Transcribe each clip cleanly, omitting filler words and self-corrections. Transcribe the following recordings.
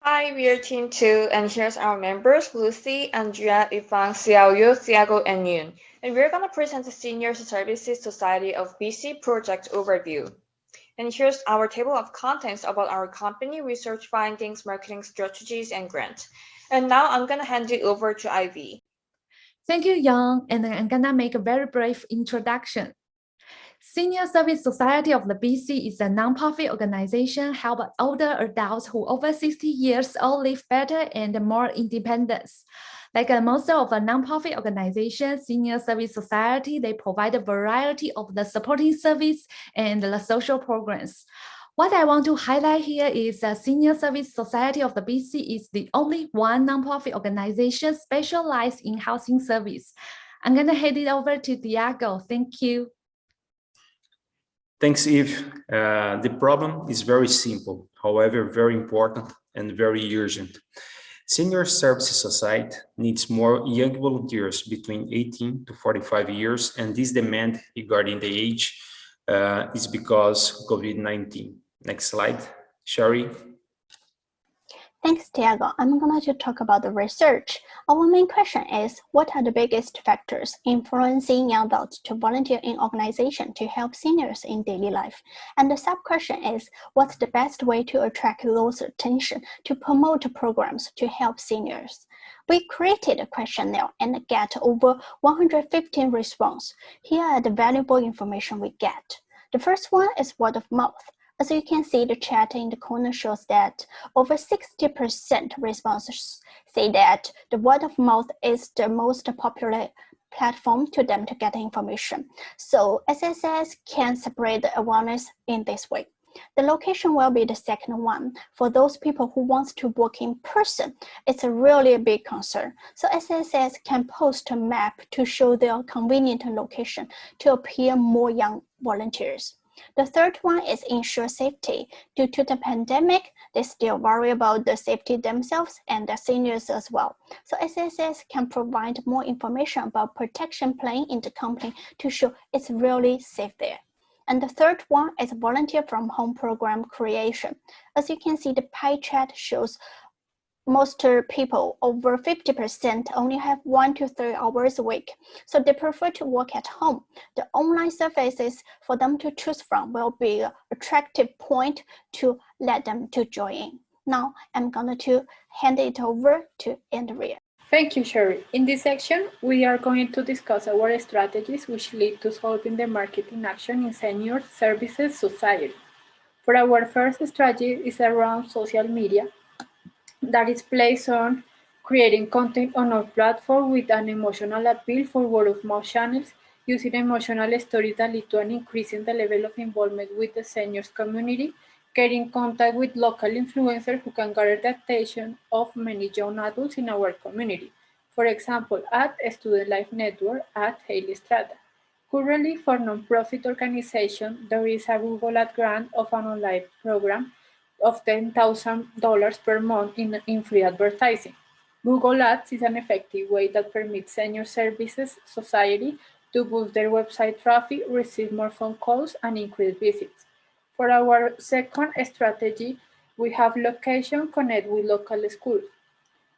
Hi, we are Team 2, and here's our members, Lucy, Andrea, Ifang, Xiaoyu, Thiago, and Yun. And we're going to present the Senior Services Society of BC project overview. And here's our table of contents about our company, research findings, marketing strategies, and grants. And now I'm going to hand it over to Ivy. Thank you, Young, and I'm gonna make a very brief introduction. Senior Service Society of the BC is a nonprofit organization helping older adults who over 60 years old live better and more independence. Like most of a nonprofit organization, Senior Service Society, they provide a variety of the supporting service and the social programs. What I want to highlight here is the Senior Service Society of the BC is the only one nonprofit organization specialized in housing service. I'm going to hand it over to Diego. Thank you. Thanks, Eve. The problem is very simple, however, very important and very urgent. Senior Services Society needs more young volunteers between 18 to 45 years, and this demand regarding the age is because COVID-19. Next slide, Sherry. Thanks, Tiago. I'm going to talk about the research. Our main question is, what are the biggest factors influencing young adults to volunteer in organizations to help seniors in daily life? And the sub-question is, what's the best way to attract those attention to promote programs to help seniors? We created a questionnaire and get over 115 responses. Here are the valuable information we get. The first one is word of mouth. As you can see, the chat in the corner shows that over 60% responses say that the word of mouth is the most popular platform to them to get information. So SSS can spread the awareness in this way. The location will be the second one. For those people who want to work in person, it's a really big concern. So SSS can post a map to show their convenient location to appear more young volunteers. The third one is ensure safety. Due to the pandemic, they still worry about the safety themselves and their seniors as well. So SSS can provide more information about protection plan in the company to show it's really safe there. And the third one is volunteer from home program creation. As you can see, the pie chart shows most people, over 50%, only have 1 to 3 hours a week. So they prefer to work at home. The online services for them to choose from will be an attractive point to let them to join. Now I'm going to hand it over to Andrea. Thank you, Sherry. In this section, we are going to discuss our strategies which lead to solving the marketing action in Senior Services Society. For our first strategy is around social media, that is placed on creating content on our platform with an emotional appeal for word-of-mouth channels, using emotional storytelling to increasing the level of involvement with the seniors community, getting in contact with local influencers who can garner the attention of many young adults in our community. For example, at Student Life Network at Haley Strata. Currently, for non-profit organizations, there is a Google Ad grant of an online program of $10,000 per month in free advertising. Google Ads is an effective way that permits Senior Services Society to boost their website traffic, receive more phone calls, and increase visits. For our second strategy, we have location connect with local schools.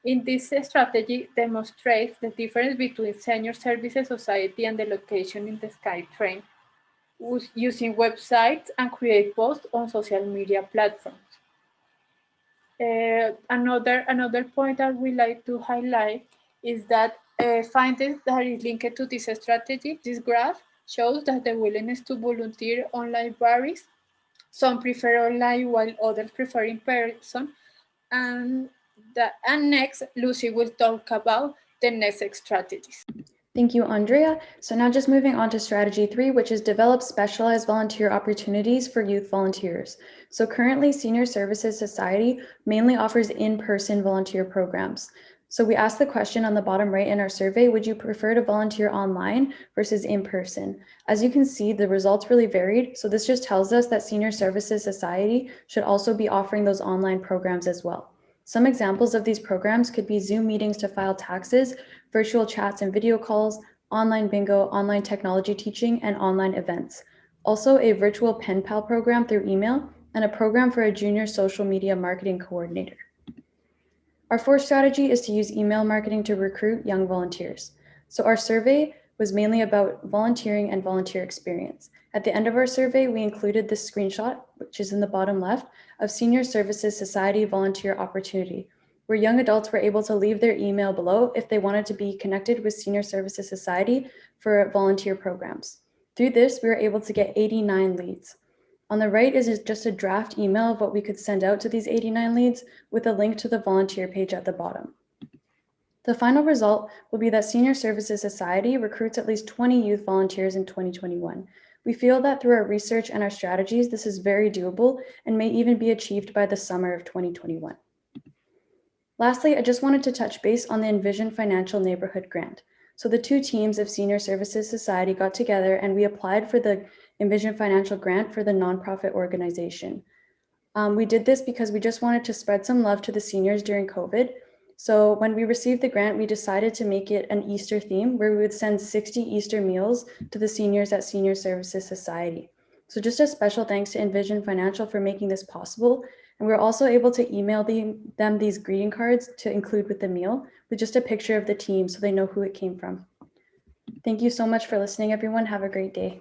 In this strategy demonstrates the difference between Senior Services Society and the location in the SkyTrain, using websites and create posts on social media platforms. Another point I would like to highlight is that findings that is linked to this strategy. This graph shows that the willingness to volunteer online varies. Some prefer online while others prefer in person. And next, Lucy will talk about the next strategies. Thank you, Andrea. So now just moving on to strategy 3, which is develop specialized volunteer opportunities for youth volunteers. So currently, Senior Services Society mainly offers in-person volunteer programs. So we asked the question on the bottom right in our survey, would you prefer to volunteer online versus in person? As you can see, the results really varied. So this just tells us that Senior Services Society should also be offering those online programs as well. Some examples of these programs could be Zoom meetings to file taxes, virtual chats and video calls, online bingo, online technology teaching, and online events. Also a virtual pen pal program through email, and a program for a junior social media marketing coordinator. Our fourth strategy is to use email marketing to recruit young volunteers. So our survey was mainly about volunteering and volunteer experience. At the end of our survey, we included this screenshot, which is in the bottom left, of Senior Services Society volunteer opportunity, where young adults were able to leave their email below if they wanted to be connected with Senior Services Society for volunteer programs. Through this, we were able to get 89 leads. On the right is just a draft email of what we could send out to these 89 leads with a link to the volunteer page at the bottom. The final result will be that Senior Services Society recruits at least 20 youth volunteers in 2021. We feel that through our research and our strategies, this is very doable and may even be achieved by the summer of 2021. Lastly, I just wanted to touch base on the Envision Financial Neighborhood Grant. So the two teams of Senior Services Society got together and we applied for the Envision Financial Grant for the nonprofit organization. We did this because we just wanted to spread some love to the seniors during COVID. So when we received the grant, we decided to make it an Easter theme where we would send 60 Easter meals to the seniors at Senior Services Society. So just a special thanks to Envision Financial for making this possible. And we were also able to email them these greeting cards to include with the meal with just a picture of the team so they know who it came from. Thank you so much for listening, everyone. Have a great day.